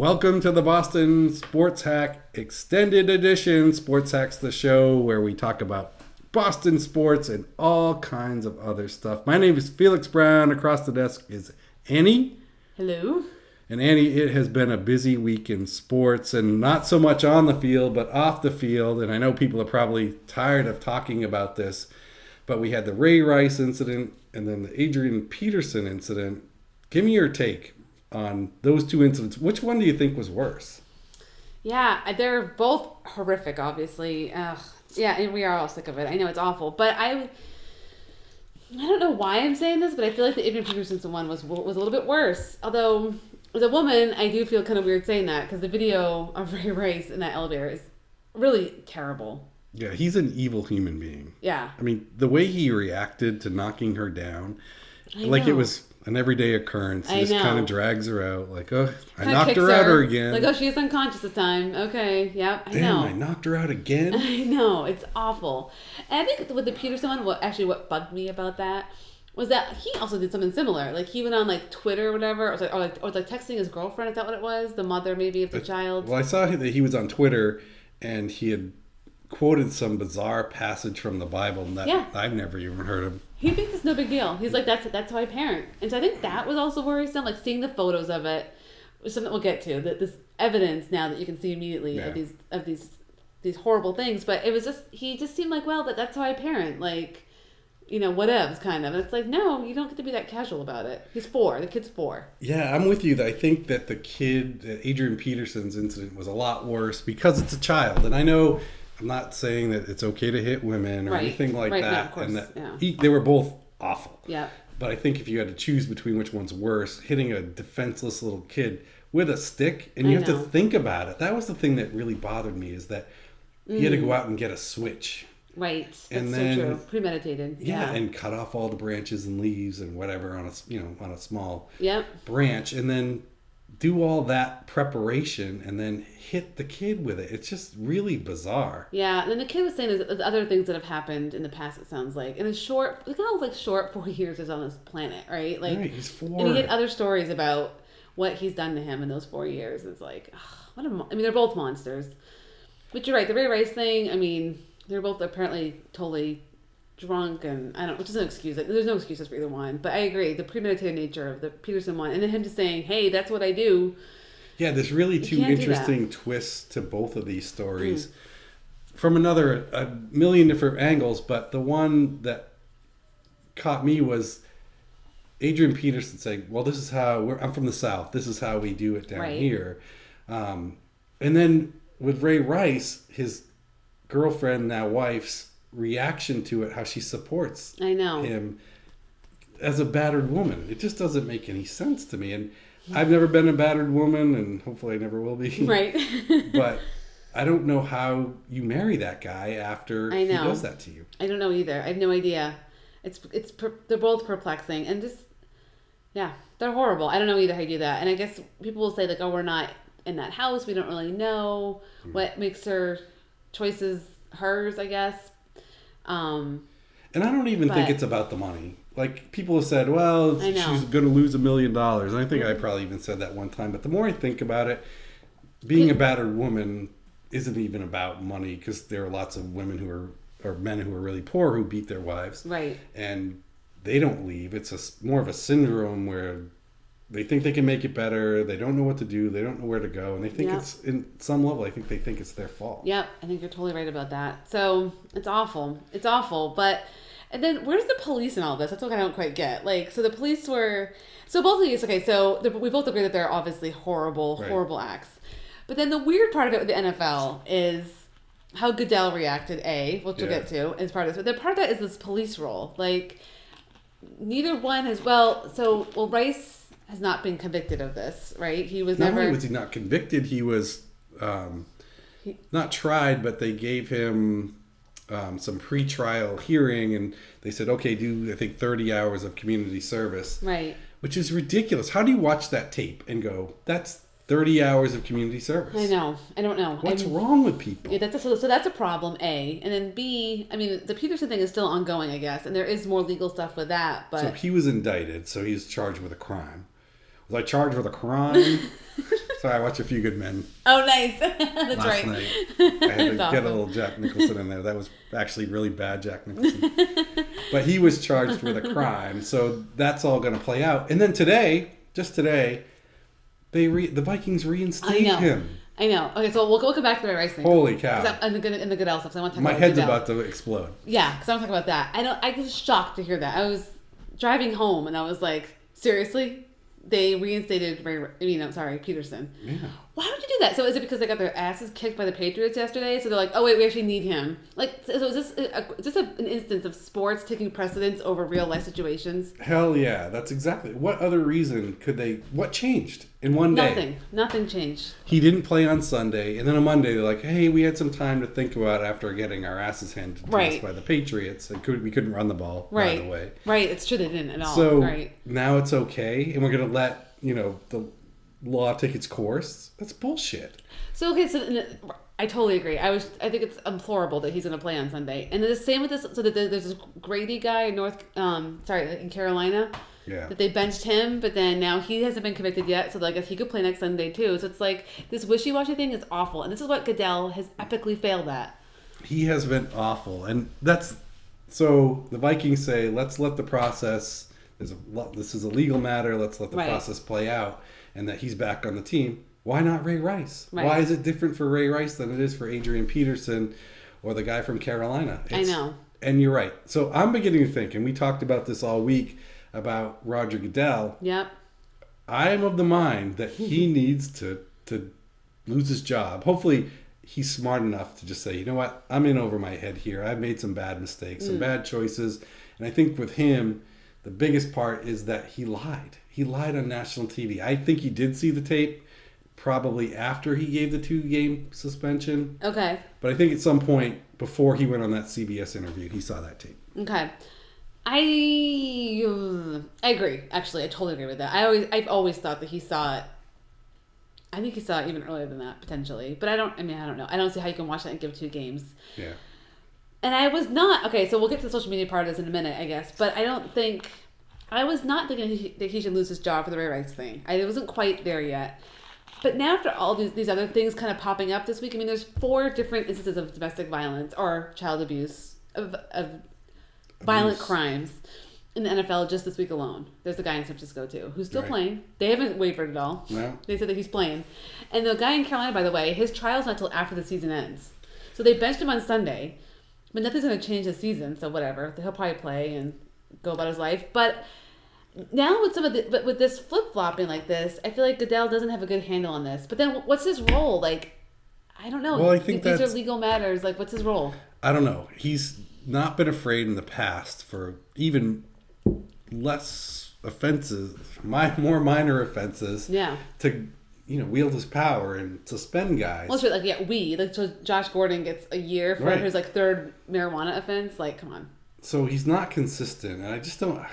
Welcome to the Boston Sports Hack Extended Edition. Sports Hack's the show where we talk about Boston sports and all kinds of other stuff. My name is Felix Brown. Across the desk is Annie. Hello. And Annie, it has been a busy week in sports, and not so much on the field, but off the field. And I know people are probably tired of talking about this, but we had the Ray Rice incident and then the Adrian Peterson incident. Give me your take on those two incidents. Which one do you think was worse? Yeah, they're both horrific, obviously. Yeah, and we are all sick of it. I know it's awful, but I don't know why I'm saying this, but I feel like the Adrian Peterson one was a little bit worse. Although, as a woman, I do feel kind of weird saying that because the video of Ray Rice in that elevator is really terrible. Yeah, he's an evil human being. Yeah. I mean, the way he reacted to knocking her down, it was an everyday occurrence. He just kind of drags her out, like, oh, I knocked her out again. Like, oh, she's unconscious this time. Okay, yep, I know. I knocked her out again? I know, it's awful. And I think with the Peterson one, what bugged me about that was that he also did something similar. Like, he went on, like, Twitter or whatever, or texting his girlfriend, is that what it was? The mother, maybe, of the child? Well, I saw that he was on Twitter, and he had quoted some bizarre passage from the Bible that I've never even heard of. He thinks it's no big deal. He's like, that's how I parent. And so I think that was also worrisome, like seeing the photos of it, which is something we'll get to, that this evidence now that you can see immediately of these horrible things. But it was just, he just seemed like, well, that's how I parent, like, you know, whatevs kind of. And it's like, no, you don't get to be that casual about it. He's 4. The kid's 4. Yeah, I'm with you. I think that the kid, Adrian Peterson's incident was a lot worse because it's a child. And I know I'm not saying that it's okay to hit women or anything like that. No, of course. And that they were both awful. Yeah. But I think if you had to choose between which one's worse, hitting a defenseless little kid with a stick, and you have to think about it. That was the thing that really bothered me, is that he had to go out and get a switch. Right. And that's then, so true. Premeditated. Yeah, and cut off all the branches and leaves and whatever on a small branch, and then do all that preparation and then hit the kid with it. It's just really bizarre. Yeah, and then the kid was saying there's other things that have happened in the past, it sounds like. In a short, look how short 4 years is on this planet, right? Like, right, he's 4. And he had other stories about what he's done to him in those 4 years. It's like, they're both monsters. But you're right, the Ray Rice thing, I mean, they're both apparently totally drunk, and which is an excuse. Like, there's no excuses for either one. But I agree, the premeditated nature of the Peterson one, and then him just saying, "Hey, that's what I do." Yeah, there's really two interesting twists to both of these stories from a million different angles. But the one that caught me was Adrian Peterson saying, "Well, this is how I'm from the South. This is how we do it down here." And then with Ray Rice, his girlfriend, now wife's reaction to it, how she supports him as a battered woman. It just doesn't make any sense to me. And I've never been a battered woman, and hopefully I never will be. Right. But I don't know how you marry that guy after he does that to you. I don't know either. I have no idea. They're both perplexing, and just, they're horrible. I don't know either how you do that. And I guess people will say, like, oh, we're not in that house. We don't really know what makes her choices hers, I guess. And I don't even think it's about the money. Like, people have said, well, she's going to lose $1 million. And I think I probably even said that one time. But the more I think about it, being a battered woman isn't even about money, because there are lots of women or men who are really poor who beat their wives. Right. And they don't leave. It's more of a syndrome where they think they can make it better. They don't know what to do. They don't know where to go. And they think it's, in some level, I think they think it's their fault. Yep. I think you're totally right about that. So it's awful. It's awful. But, and then where's the police in all this? That's what I don't quite get. Like, so the police were, so both of these, okay, so we both agree that they're obviously horrible acts. But then the weird part of it with the NFL is how Goodell reacted, which we'll get to as part of this. But the part of that is this police role. Like, neither one has, Rice has not been convicted of this, right? He was Not only was he not convicted, he was not tried, but they gave him some pre-trial hearing, and they said, okay, do, I think, 30 hours of community service. Right. Which is ridiculous. How do you watch that tape and go, that's 30 hours of community service? I know. I don't know. What's wrong with people? Yeah, so that's a problem, A. And then B, I mean, the Peterson thing is still ongoing, I guess, and there is more legal stuff with that. But so he was indicted, so he's charged with a crime. Was I charged with a crime? So I watched A Few Good Men. Oh, nice. That's last right. night. I had to That's get a awesome. little Jack Nicholson in there. That was actually really bad Jack Nicholson. But he was charged with a crime, so that's all going to play out. And then today, just today, the Vikings reinstate him. I know. Okay, so we'll come back to the Ray Rice thing. Holy cow! In the Goodell stuff. So I want to talk My about head's Goodell. about to explode. Yeah, because I want to talk about that. I was shocked to hear that. I was driving home and I was like, seriously? They reinstated Peterson. Yeah. Why would you do that? So is it because they got their asses kicked by the Patriots yesterday? So they're like, oh wait, we actually need him. Like, so is this an instance of sports taking precedence over real life situations? Hell yeah, that's exactly. What other reason could they? What changed in one day? Nothing changed. He didn't play on Sunday, and then on Monday they're like, "Hey, we had some time to think about it after getting our asses handed to us by the Patriots, and we couldn't run the ball." By the way, right. It's true they didn't at all. So now it's okay, and we're gonna let the law take its course. That's bullshit. So I totally agree. I think it's implorable that he's going to play on Sunday. And the same with this. So there's this Grady guy in Carolina. Yeah. That they benched him, but then now he hasn't been convicted yet. So I guess he could play next Sunday too. So it's like this wishy-washy thing is awful, and this is what Goodell has epically failed at. He has been awful, and so the Vikings say, let's let the process. This is a legal matter. Let's let the process play out, and that he's back on the team. Why not Ray Rice? Right. Why is it different for Ray Rice than it is for Adrian Peterson or the guy from Carolina? I know. And you're right. So I'm beginning to think, and we talked about this all week about Roger Goodell. Yep. I am of the mind that he needs to lose his job. Hopefully he's smart enough to just say, you know what, I'm in over my head here. I've made some bad mistakes, some bad choices. And I think with him, the biggest part is that he lied. He lied on national TV. I think he did see the tape probably after he gave the 2-game suspension. Okay. But I think at some point before he went on that CBS interview, he saw that tape. Okay. I agree. Actually, I totally agree with that. I've always thought that he saw it. I think he saw it even earlier than that, potentially. But I don't know. I don't see how you can watch that and give 2 games. Yeah. And I was not... Okay, so we'll get to the social media part of this in a minute, I guess. But I was not thinking that he should lose his job for the Ray Rice thing. I wasn't quite there yet. But now after all these other things kind of popping up this week, I mean, there's 4 different instances of domestic violence or child abuse, of violent crimes in the NFL just this week alone. There's the guy in San Francisco, too, who's still playing. They haven't wavered at all. No. They said that he's playing. And the guy in Carolina, by the way, his trial's not until after the season ends. So they benched him on Sunday, but nothing's going to change the season, so whatever. He'll probably play and go about his life. But now with this flip-flopping like this, I feel like Goodell doesn't have a good handle on this. But then what's his role? Like, I don't know. Well, I think these are legal matters. Like, what's his role? I don't know. He's not been afraid in the past for even less offenses, more minor offenses. Yeah. To wield his power and suspend guys. Well, so Josh Gordon gets a year for his 3rd marijuana offense. Like, come on. So he's not consistent, and I just don't.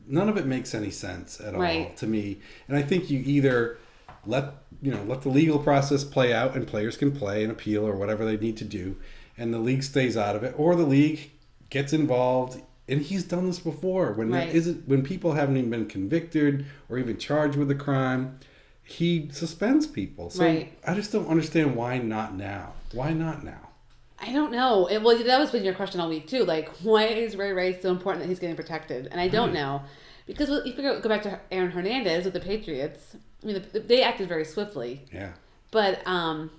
None of it makes any sense at all to me. And I think you either let the legal process play out, and players can play and appeal or whatever they need to do, and the league stays out of it, or the league gets involved. And he's done this before when people haven't even been convicted or even charged with a crime. He suspends people. So I just don't understand why not now. Why not now? I don't know. That was been your question all week too. Like, why is Ray Rice so important that he's getting protected? And I don't know. Because if you go back to Aaron Hernandez with the Patriots, I mean, they acted very swiftly. Yeah. But and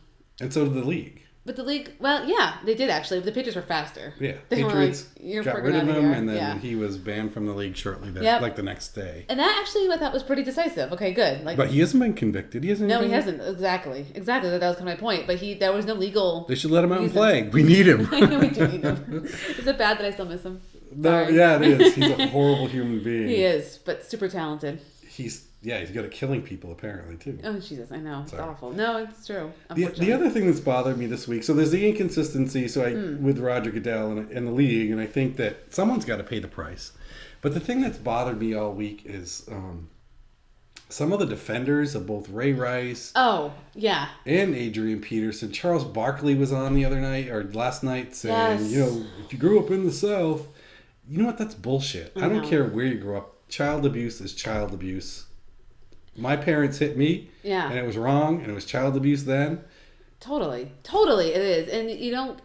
so did the league. But the league, well, yeah, they did actually. The Patriots were faster. Yeah, they Patriots got rid of him, and then yeah. he was banned from the league shortly, the next day. And that actually, I thought, was pretty decisive. Okay, good. But he hasn't been convicted. He hasn't. No, he hasn't. Exactly. That was kind of my point. But there was no legal. They should let him out and play. We need him. I know we do need him. Is it bad that I still miss him? No, yeah, it is. He's a horrible human being. He is, but super talented. He's good at killing people, apparently, too. Oh, Jesus, I know. It's awful. No, it's true. The other thing that's bothered me this week, so there's the inconsistency with Roger Goodell and the league, and I think that someone's got to pay the price. But the thing that's bothered me all week is some of the defenders of both Ray Rice and Adrian Peterson. Charles Barkley was on the other night, or last night, saying, if you grew up in the South, you know what, that's bullshit. I don't care where you grew up. Child abuse is child abuse. my parents hit me. Yeah. And it was wrong, and it was child abuse then. Totally it is. And you don't,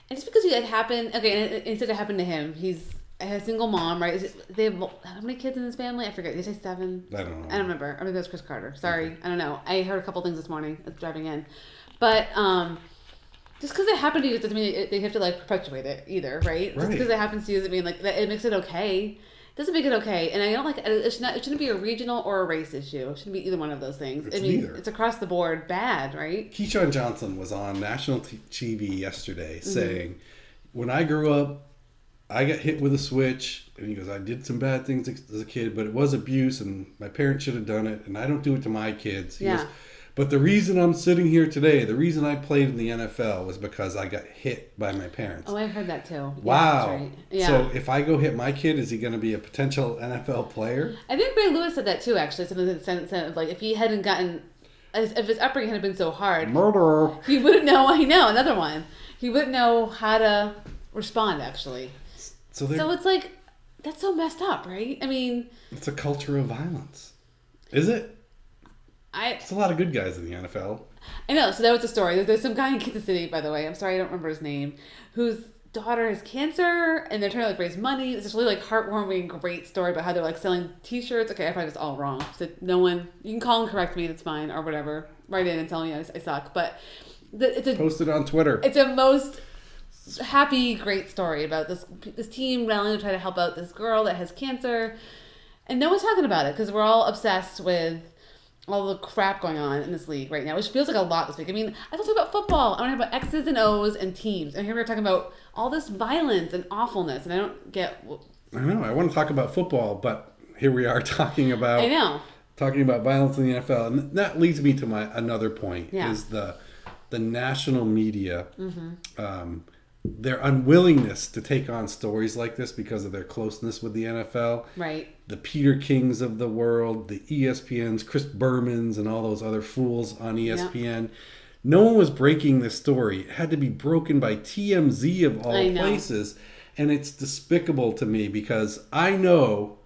and just because it happened, okay, and instead it happened to him, he's a single mom, right? They have how many kids in his family? I forget. Did they say 7? I don't know. I don't remember. I mean, that was Chris Carter. Sorry, okay. I don't know. I heard a couple things this morning driving in, but just because it happened to you doesn't mean they have to like perpetuate it either, right? Just because it happens to you doesn't mean like that it makes it okay. It doesn't make it okay, and I don't like it. Shouldn't be a regional or a race issue. It shouldn't be either one of those things. I mean, it's across the board bad, right? Keyshawn Johnson was on national TV yesterday saying, "When I grew up, I got hit with a switch," and he goes, "I did some bad things as a kid, but it was abuse, and my parents should have done it, and I don't do it to my kids." He goes, "But the reason I'm sitting here today, the reason I played in the NFL was because I got hit by my parents." Oh, I've heard that too. Wow. Yeah, that's right. Yeah. So if I go hit my kid, is he going to be a potential NFL player? I think Ray Lewis said that too, actually. Something in the sense of like, if he hadn't gotten, if his upbringing had been so hard, murderer, he wouldn't know. I know, another one. He wouldn't know how to respond, actually. So it's like, that's so messed up, right? I mean, it's a culture of violence. Is it? It's a lot of good guys in the NFL. I know. So that was the story. There's some guy in Kansas City, by the way. I'm sorry, I don't remember his name. Whose daughter has cancer, and they're trying to like raise money. It's this really like heartwarming, great story about how they're like selling T-shirts. Okay, I probably was all wrong. So no one, you can call and correct me. That's fine, or whatever. Write in and tell me I suck. But post it on Twitter. It's a most happy, great story about this team rallying to try to help out this girl that has cancer, and no one's talking about it because we're all obsessed with all the crap going on in this league right now, which feels like a lot this week. I mean, I want to talk about football. I want to talk about X's and O's and teams. And here we're talking about all this violence and awfulness, and I don't get... I know. I want to talk about football, but here we are talking about... I know. Talking about violence in the NFL. And that leads me to another point, is the national media... their unwillingness to take on stories like this because of their closeness with the NFL. Right. The Peter Kings of the world, the ESPNs, Chris Bermans, and all those other fools on ESPN. Yep. No one was breaking this story. It had to be broken by TMZ of all places. And it's despicable to me because I know...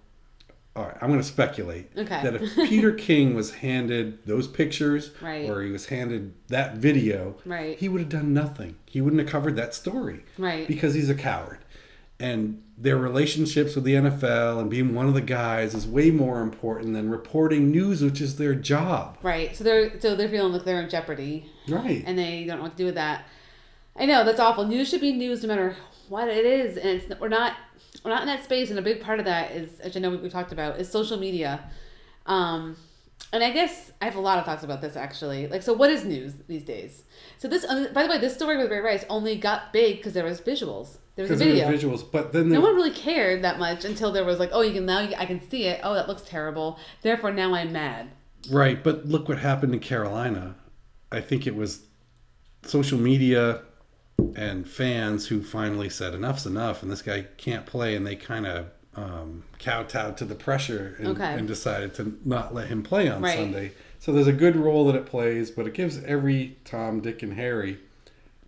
All right, I'm going to speculate that if Peter King was handed those pictures or he was handed that video, he would have done nothing. He wouldn't have covered that story because he's a coward. And their relationships with the NFL and being one of the guys is way more important than reporting news, which is their job. Right. So they're feeling like they're in jeopardy. Right. And they don't know what to do with that. I know, that's awful. News should be news no matter what it is. And we're not in that space, and a big part of that is, as I know we talked about, is social media. And I guess I have a lot of thoughts about this, actually. Like, so what is news these days? So this, by the way, this story with Ray Rice only got big because there was visuals. There was a video. There were visuals, but then no one really cared that much until there was like, oh, I can see it. Oh, that looks terrible. Therefore, now I'm mad. Right, but look what happened in Carolina. I think it was social media and fans who finally said enough's enough and this guy can't play, and they kind of kowtowed to the pressure and decided to not let him play on Sunday. So there's a good role that it plays, but it gives every Tom, Dick, and Harry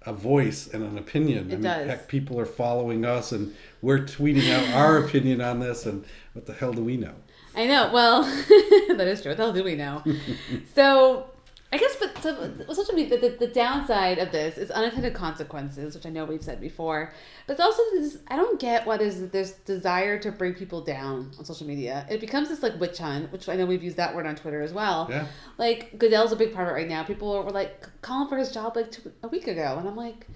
a voice and an opinion. It does. Heck, people are following us and we're tweeting out our opinion on this, and what the hell do we know? I know. Well, that is true. What the hell do we know? So I guess, but social media, the downside of this is unintended consequences, which I know we've said before. But it's also this, I don't get why there's this desire to bring people down on social media. It becomes this like witch hunt, which I know we've used that word on Twitter as well. Yeah. Like Goodell's a big part of it right now. People were like calling for his job like a week ago, and I'm like,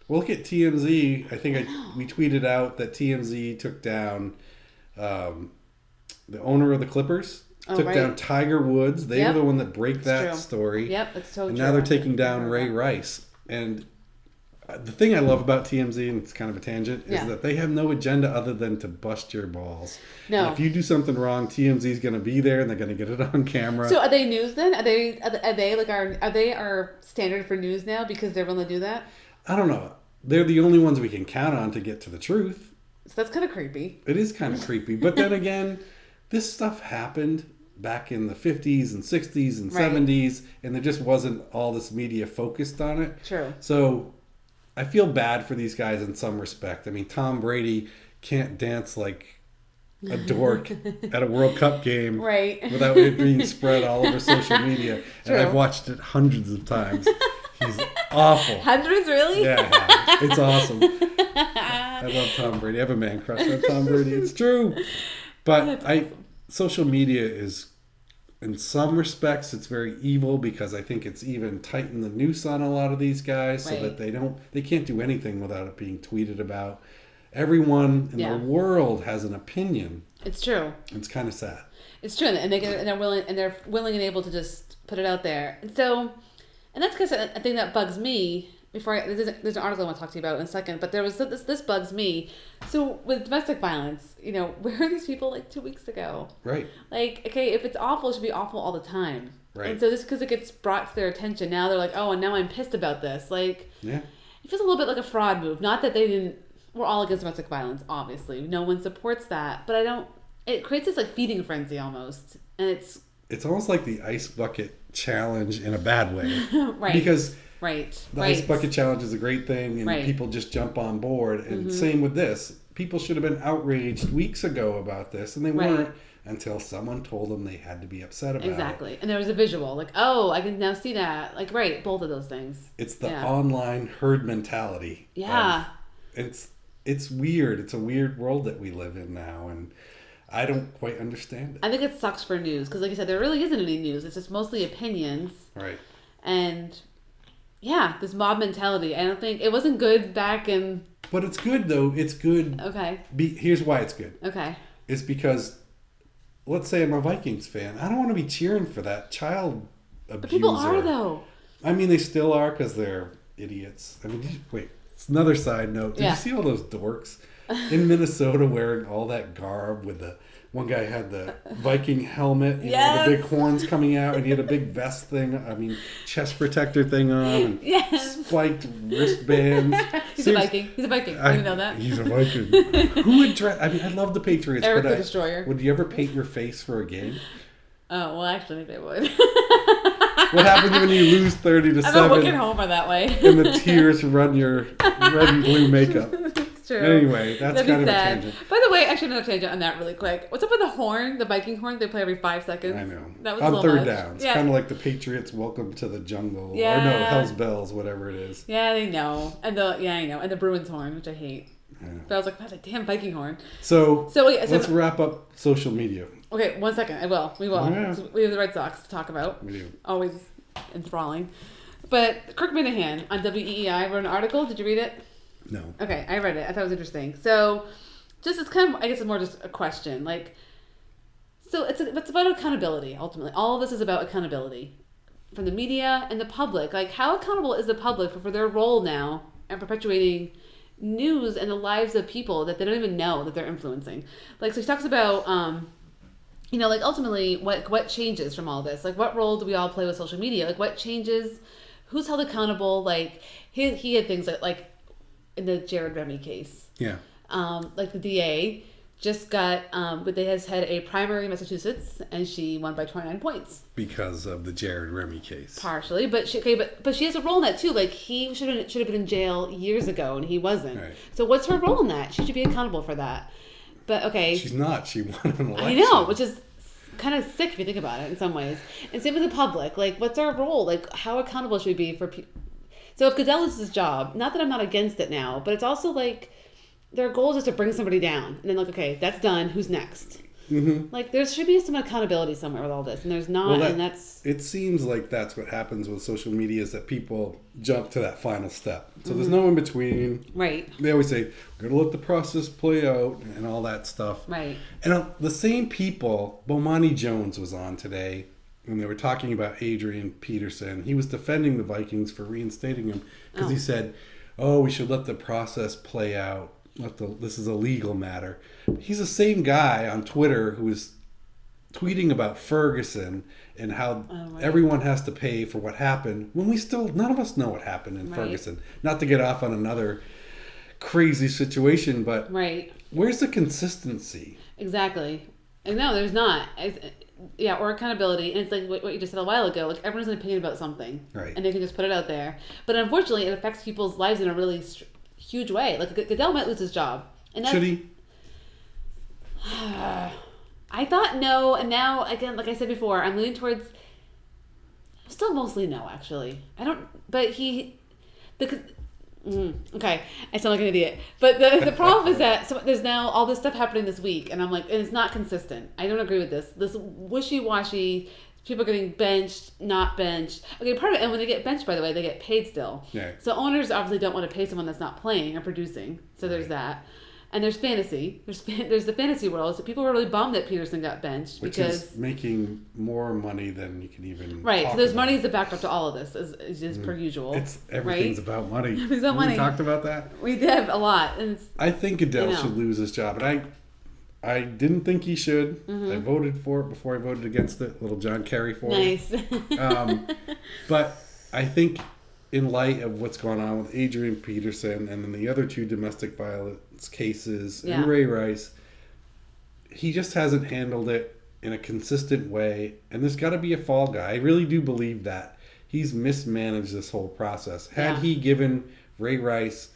well, look at TMZ. I think we tweeted out that TMZ took down the owner of the Clippers. Took down Tiger Woods. They were the one that break that story. Yep, that's totally true. And now they're taking down Ray Rice. And the thing I love about TMZ, and it's kind of a tangent, is that they have no agenda other than to bust your balls. No. And if you do something wrong, TMZ is going to be there and they're going to get it on camera. So are they news then? Are they our standard for news now because they're willing to do that? I don't know. They're the only ones we can count on to get to the truth. So that's kind of creepy. It is kind of creepy. But then again, this stuff happened back in the 50s and 60s and 70s, and there just wasn't all this media focused on it. True. So I feel bad for these guys in some respect. I mean, Tom Brady can't dance like a dork at a World Cup game right. without it being spread all over social media. True. And I've watched it hundreds of times. He's awful. Hundreds, really? Yeah, it's awesome. I love Tom Brady. I have a man crush on Tom Brady. It's true. But social media is, in some respects, it's very evil because I think it's even tightened the noose on a lot of these guys so that they can't do anything without it being tweeted about. Everyone in the world has an opinion. It's true. It's kind of sad. It's true, and they're willing and able to just put it out there. And so, and that's because a thing that bugs me. There's an article I want to talk to you about in a second, but there was this bugs me. So with domestic violence, where are these people like 2 weeks ago? Right. Like, okay, if it's awful, it should be awful all the time. Right. And so just because it gets brought to their attention, now they're like, oh, and now I'm pissed about this. Like, yeah, it feels a little bit like a fraud move. Not that they didn't. We're all against domestic violence, obviously. No one supports that, but it creates this like feeding frenzy almost, and it's almost like the ice bucket challenge in a bad way. Right. Because the ice bucket challenge is a great thing, and people just jump on board. And same with this. People should have been outraged weeks ago about this, and they weren't until someone told them they had to be upset about it. Exactly. And there was a visual, like, oh, I can now see that. Like, both of those things. It's the online herd mentality. Yeah. It's weird. It's a weird world that we live in now, and I don't quite understand it. I think it sucks for news, because like you said, there really isn't any news. It's just mostly opinions. Right. And, this mob mentality. I don't think, it wasn't good back in... But it's good, though. It's good. Okay. Here's why it's good. Okay. It's because, let's say I'm a Vikings fan. I don't want to be cheering for that child abuser. But people are, though. I mean, they still are, because they're idiots. I mean, wait. It's another side note. Did you see all those dorks in Minnesota wearing all that garb with one guy had the Viking helmet, the big horns coming out, and he had a big vest thing, chest protector thing on, and spiked wristbands. He's a Viking. I didn't know that. He's a Viking. Who would dress? I mean, I love the Patriots. Eric the Destroyer. Would you ever paint your face for a game? Oh, well, actually, maybe I would. What happens when you lose 30-7? I'm a wicked homer that way. And the tears run your red and blue makeup. It's true. Anyway, that's kind of a tangent. By the way, actually another tangent on that really quick. What's up with the horn, the Viking horn they play every 5 seconds? I know. That was on a little third much. down. It's kind of like the Patriots' Welcome to the Jungle. Yeah. Or no, Hell's Bells, whatever it is. Yeah, they know. And I know. And the Bruins horn, which I hate. But I was like, that's a damn Viking horn. So let's wrap up social media. Okay, 1 second. I will. We will. Oh, yeah. We have the Red Sox to talk about. We do. Always enthralling. But Kirk Minahan on WEEI wrote an article. Did you read it? No. Okay, I read it. I thought it was interesting. So, it's kind of, I guess it's more just a question. Like, so it's about accountability, ultimately. All of this is about accountability from the media and the public. Like, how accountable is the public for their role now in perpetuating news and the lives of people that they don't even know that they're influencing? Like, so he talks about, like ultimately what changes from all this? Like, what role do we all play with social media? Like, what changes? Who's held accountable? Like, he had things like in the Jared Remy case. Yeah. Like the DA just got, but they has had a primary in Massachusetts, and she won by 29 points. Because of the Jared Remy case. Partially, but she has a role in that too. Like, he should have been in jail years ago, and he wasn't. Right. So what's her role in that? She should be accountable for that. But okay. She's not. She won an election. I know, which is kind of sick if you think about it in some ways. And same with the public. Like, what's our role? Like, how accountable should we be for people? So if Goodell loses his job, not that I'm not against it now, but it's also like their goal is just to bring somebody down. And then like, okay, that's done. Who's next? Mm-hmm. Like, there should be some accountability somewhere with all this. And there's not, and that's... It seems like that's what happens with social media, is that people jump to that final step. So there's no in between. Right. They always say, we're going to let the process play out and all that stuff. Right. And the same people, Bomani Jones was on today, and they were talking about Adrian Peterson. He was defending the Vikings for reinstating him because he said, we should let the process play out. This is a legal matter. He's the same guy on Twitter who is tweeting about Ferguson and how everyone has to pay for what happened when none of us know what happened in Ferguson. Not to get off on another crazy situation, but where's the consistency? Exactly. And no, there's not. Or accountability. And it's like what you just said a while ago. Like, everyone has an opinion about something. Right. And they can just put it out there. But unfortunately, it affects people's lives in a really huge way. Like, Goodell might lose his job. And should he? I thought no, and now, again, like I said before, I'm leaning towards... Still mostly no, actually. I don't... But he... okay, I sound like an idiot. But the problem is that there's now all this stuff happening this week, and I'm like, and it's not consistent. I don't agree with this. This wishy-washy, people getting benched, not benched. Okay, part of it, and when they get benched, by the way, they get paid still. Yeah. So owners obviously don't want to pay someone that's not playing or producing. So there's that. And there's fantasy. There's the fantasy world. So people were really bummed that Peterson got benched. Which because is making more money than you can even Right. talk So there's about. money is the backdrop to all of this, is per usual. Everything's right? about money. Everything's about money. We talked about that? We did a lot. And I think Goodell should lose his job. And I didn't think he should. Mm-hmm. I voted for it before I voted against it. Little John Kerry for nice. it. But I think in light of what's going on with Adrian Peterson and then the other two domestic violence cases and Ray Rice, he just hasn't handled it in a consistent way. And there's got to be a fall guy. I really do believe that. He's mismanaged this whole process. Had he given Ray Rice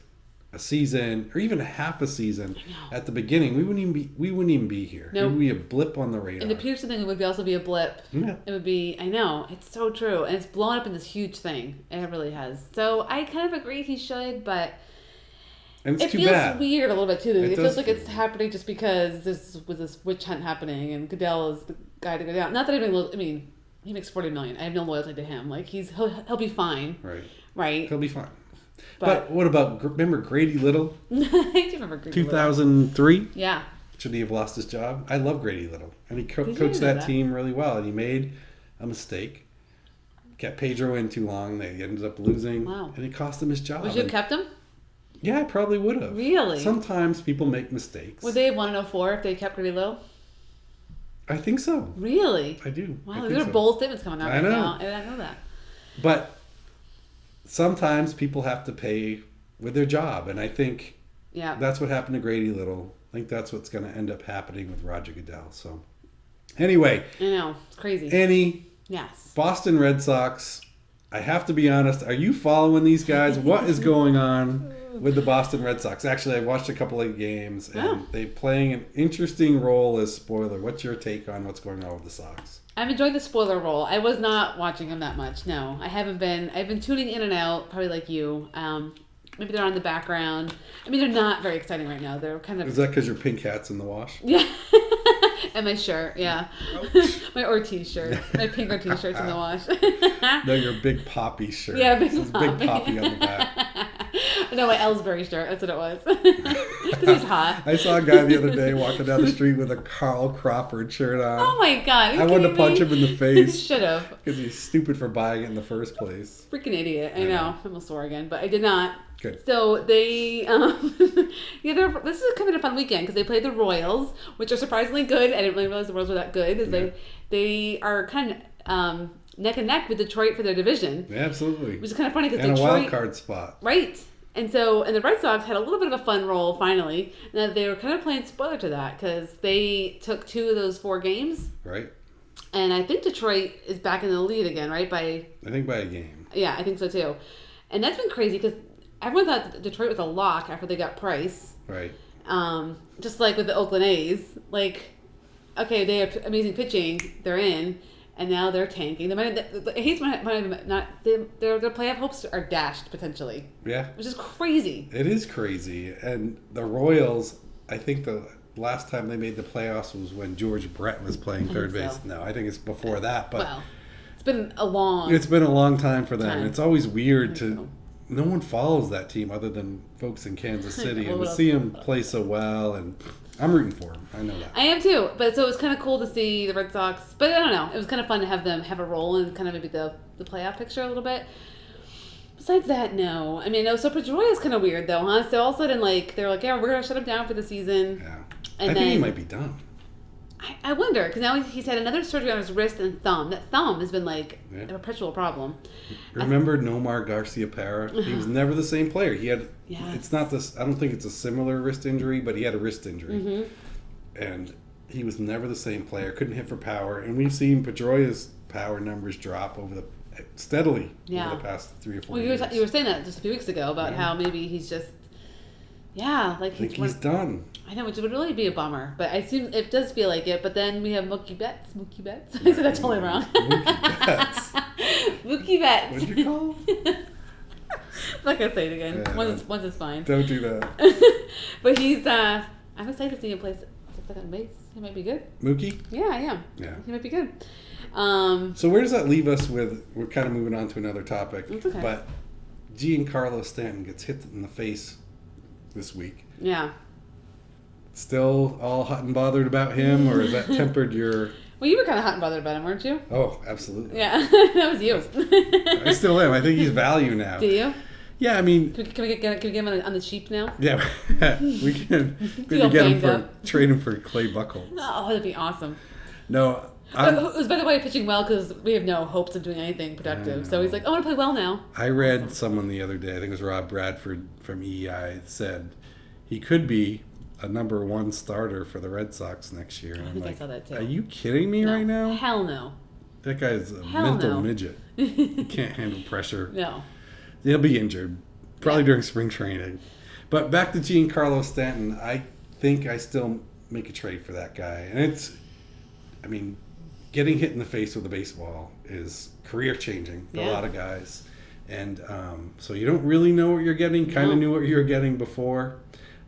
a season or even half a season at the beginning, we wouldn't even be here. Nope. It would be a blip on the radar. And the Peterson thing would also be a blip. Yeah. It would be, I know, it's so true. And it's blown up in this huge thing. It really has. So I kind of agree he should, but and it too feels bad. weird a little bit too. It feels like feel it's happening just because this was this witch hunt happening and Goodell is the guy to go down. Not that he makes $40 million. I have no loyalty to him. Like he'll be fine. Right. He'll be fine. But what about, remember Grady Little? I do remember Grady 2003? Little. Yeah. Should he have lost his job? I love Grady Little. And he coached that team really well. And he made a mistake. Kept Pedro in too long. They ended up losing. Wow. And it cost him his job. Would you have kept him? Yeah, I probably would have. Really? Sometimes people make mistakes. Would they have won 04 if they kept Grady Little? I think so. Really? I do. Wow, there are bold statements coming out right now. I didn't know that. But sometimes people have to pay with their job, and I think that's what happened to Grady Little. I think that's what's going to end up happening with Roger Goodell. So, anyway. I know. It's crazy. Annie. Yes. Boston Red Sox. I have to be honest. Are you following these guys? What is going on with the Boston Red Sox? Actually, I watched a couple of games, and they're playing an interesting role as spoiler. What's your take on what's going on with the Sox? I'm enjoying the spoiler role. I was not watching them that much. No, I haven't been. I've been tuning in and out, probably like you. Maybe they're on the background. I mean, they're not very exciting right now. They're kind of... Is that because your pink hat's in the wash? Yeah. And my shirt, yeah. My Ortiz shirt. My pink Ortiz shirt's in the wash. No, your Big Poppy shirt. Yeah, Big Poppy on the back. No, my Ellsbury shirt. That's what it was. Because he's hot. I saw a guy the other day walking down the street with a Carl Crawford shirt on. Oh my God. I wanted to punch him in the face. Should have. Because he's stupid for buying it in the first place. Freaking idiot. I know. I almost swore again, but I did not. Good. So they, this is kind of a fun weekend because they played the Royals, which are surprisingly good. I didn't really realize the Royals were that good. They are kind of neck and neck with Detroit for their division. Yeah, absolutely. Which is kind of funny because Detroit... And a wild card spot. Right. And the Red Sox had a little bit of a fun role finally. And they were kind of playing spoiler to that because they took 2 of those 4 games. Right. And I think Detroit is back in the lead again, right? I think by a game. Yeah, I think so too. And that's been crazy because everyone thought Detroit was a lock after they got Price. Right. Just like with the Oakland A's. Like, okay, they have amazing pitching. They're in. And now they're tanking. The A's might not. Their playoff hopes are dashed potentially. Yeah. Which is crazy. It is crazy. And the Royals, I think the last time they made the playoffs was when George Brett was playing third base. So. No, I think it's before that. But well, it's been a long time for them. It's always weird to... No one follows that team other than folks in Kansas City. And to see them play so well, and I'm rooting for them. I know that. I am too. But so it was kind of cool to see the Red Sox. But I don't know. It was kind of fun to have them have a role in kind of maybe the playoff picture a little bit. Besides that, no. I mean, no. So Pedroia is kind of weird though, huh? So all of a sudden, they're like, yeah, we're gonna shut him down for the season. Yeah. I think he might be done. I wonder, because now he's had another surgery on his wrist and thumb. That thumb has been a perpetual problem. Remember Nomar Garciaparra? He was never the same player. He had, it's not this, I don't think it's a similar wrist injury, but he had a wrist injury. Mm-hmm. And he was never the same player, couldn't hit for power. And we've seen Pedroia's power numbers drop steadily over the past 3 or 4 years. You were saying that just a few weeks ago about how maybe he's just... Yeah, like I think he's done. I know, which would really be a bummer, but I assume it does feel like it. But then we have Mookie Betts. Mookie Betts. I said that totally wrong. Mookie Betts. Mookie Betts. What'd you call him? I'm not gonna say it again. Yeah, once it's fine. Don't do that. But he's. I'm excited to see him play second base. He might be good. Mookie? Yeah, I am. Yeah. He might be good. So where does that leave us with? We're kind of moving on to another topic. It's okay. But Giancarlo Stanton gets hit in the face this week. Yeah. Still all hot and bothered about him, or has that tempered your... Well, you were kind of hot and bothered about him, weren't you? Oh, absolutely. Yeah, that was you. I still am. I think he's value now. Do you? Yeah, I mean... Can we get him on the cheap now? Yeah, we can maybe get him for... Trade him for Clay Buchholz. Oh, that'd be awesome. No, who's, by the way, pitching well because we have no hopes of doing anything productive. So he's like, I want to play well now. I read someone the other day, I think it was Rob Bradford from EEI, said he could be a number one starter for the Red Sox next year. And I think I saw that too. Are you kidding me right now? Hell no. That guy's a mental midget. He can't handle pressure. No. He'll be injured, probably during spring training. But back to Giancarlo Stanton, I think I still make a trade for that guy. And it's, I mean, getting hit in the face with a baseball is career changing for a lot of guys. And so you don't really know what you're getting. Kind of knew what you were getting before.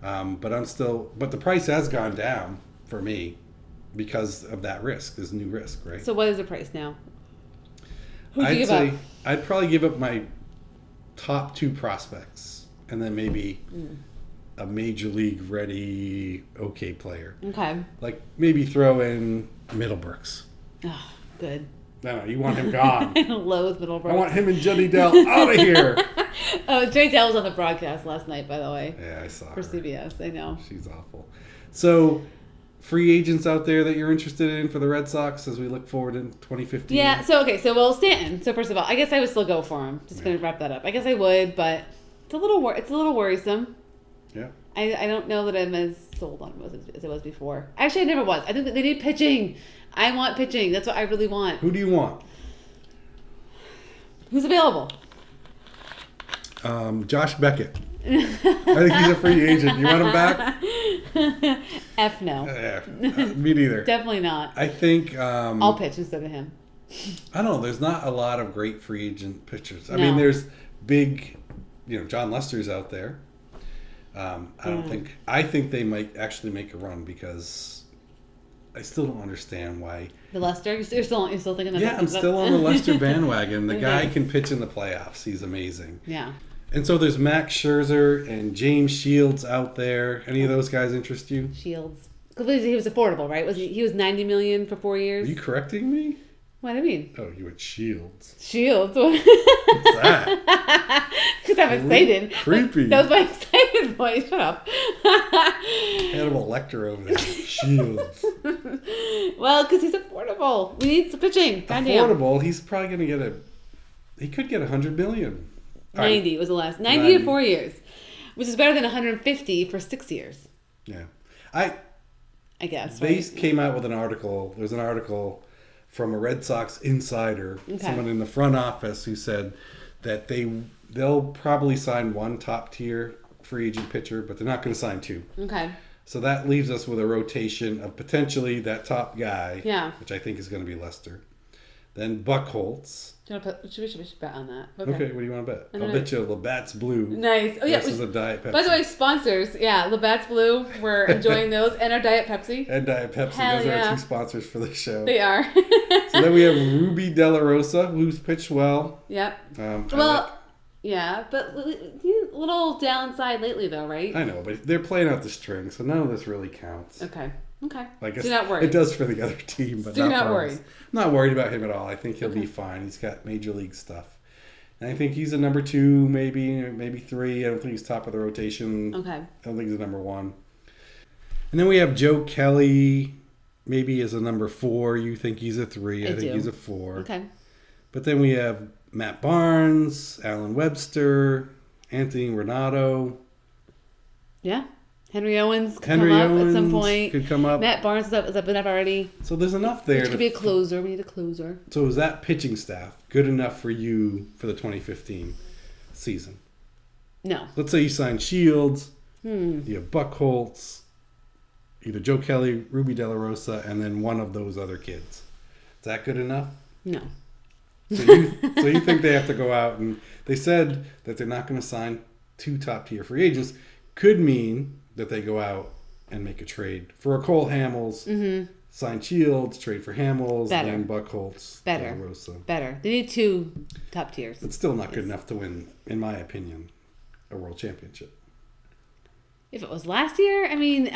But the price has gone down for me because of that risk, this new risk, right? So what is the price now? I'd probably give up my top two prospects and then maybe a major league ready player. Okay. Like maybe throw in Middlebrooks. Oh, good. No, you want him gone. I loathe Middlebrooks. I want him and Jenny Dell out of here. Oh, Jenny Dell was on the broadcast last night, by the way. Yeah, I saw her. For CBS, I know. She's awful. So, free agents out there that you're interested in for the Red Sox as we look forward in 2015? Yeah, well, Stanton. So, first of all, I guess I would still go for him. Just going to wrap that up. I guess I would, but it's a little worrisome. Yeah. I don't know that I'm as sold on him as I was before. Actually, I never was. I think that they need pitching. I want pitching. That's what I really want. Who do you want? Who's available? Josh Beckett. I think he's a free agent. You want him back? F no. Me neither. Definitely not. I think... I'll pitch instead of him. I don't know. There's not a lot of great free agent pitchers. I mean, there's big... John Lester's out there. I think they might actually make a run because... I still don't understand why. The Lester? You're still thinking that? Yeah, I'm still on the Lester bandwagon. The guy can pitch in the playoffs. He's amazing. Yeah. And so there's Max Scherzer and James Shields out there. Any of those guys interest you? Shields. Because he was affordable, right? He was $90 million for 4 years? Are you correcting me? What do you mean? Oh, you went Shields. Shields? What's that? Because I'm excited. Creepy. That was my excited voice. Shut up. Hannibal Lecter over there. Shields. Well, because he's affordable. We need some pitching. Affordable? He's probably going to get he could get $100 million. 90 was the last. 90 in 4 years. Which is better than 150 for 6 years. Yeah. I guess. They came out with an article. There's an article from a Red Sox insider, someone in the front office, who said that they'll probably sign one top tier free agent pitcher, but they're not going to sign two. Okay. So that leaves us with a rotation of potentially that top guy, which I think is going to be Lester. Then Buchholz. We should bet on that. Okay, what do you want to bet? I'll bet you Labatt's Blue. Nice. Oh yeah. This is a Diet Pepsi. By the way, sponsors. Yeah, Labatt's Blue. We're enjoying those, and our Diet Pepsi. And Diet Pepsi. Those are our two sponsors for the show. They are. So then we have Ruby De La Rosa, who's pitched well. Yep. Yeah, but a little downside lately, though, right? I know, but they're playing out the string, so none of this really counts. Okay. Like so you're not worried. It does for the other team, but not worried. I'm not worried about him at all. I think he'll be fine. He's got major league stuff. And I think he's a number 2, maybe 3. I don't think he's top of the rotation. Okay. I don't think he's a number 1. And then we have Joe Kelly, maybe as a number 4. You think he's a 3. I think he's a 4. Okay. But then we have Matt Barnes, Alan Webster, Anthony Renato. Yeah. Henry Owens could come up at some point. Could come up. Matt Barnes is up already. So there's enough there. Which could be a closer. We need a closer. So is that pitching staff good enough for you for the 2015 season? No. Let's say you sign Shields, You have Buck Holtz, either Joe Kelly, Ruby De La Rosa, and then one of those other kids. Is that good enough? No. So you think they have to go out, and they said that they're not going to sign 2 top-tier free agents. Could mean that they go out and make a trade for a Cole Hamels, sign Shields, trade for Hamels, and Buck Holtz, De La Rosa. Better. They need 2 top tiers. It's still not good enough to win, in my opinion, a world championship. If it was last year, I mean,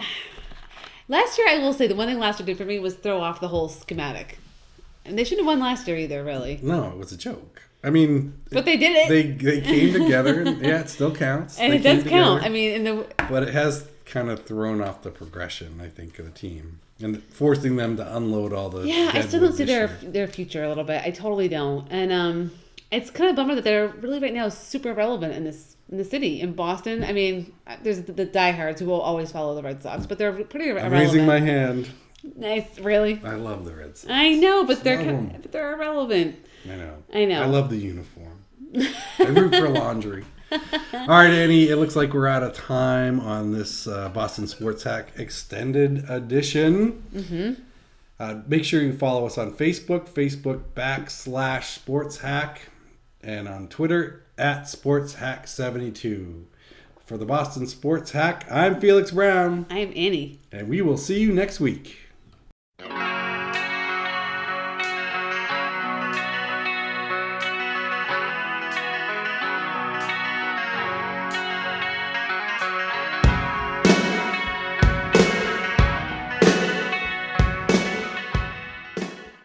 last year I will say the one thing last year did for me was throw off the whole schematic. And they shouldn't have won last year either, really. No, it was a joke. I mean, but they did it. They came together, and it still counts. And it does count. I mean, but it has kind of thrown off the progression, I think, of the team, and forcing them to unload all the. Yeah, I still don't see their future a little bit. I totally don't, and it's kind of a bummer that they're really right now super relevant in the city in Boston. I mean, there's the diehards who will always follow the Red Sox, but they're pretty irrelevant. I'm raising my hand. Nice, really. I love the Red Sox. I know, but they're irrelevant. I know. I love the uniform. I root for laundry. All right, Annie, it looks like we're out of time on this Boston Sports Hack Extended Edition. Make sure you follow us on Facebook, /Sports Hack, and on Twitter @SportsHack72. For the Boston Sports Hack, I'm Felix Brown. I'm Annie. And we will see you next week.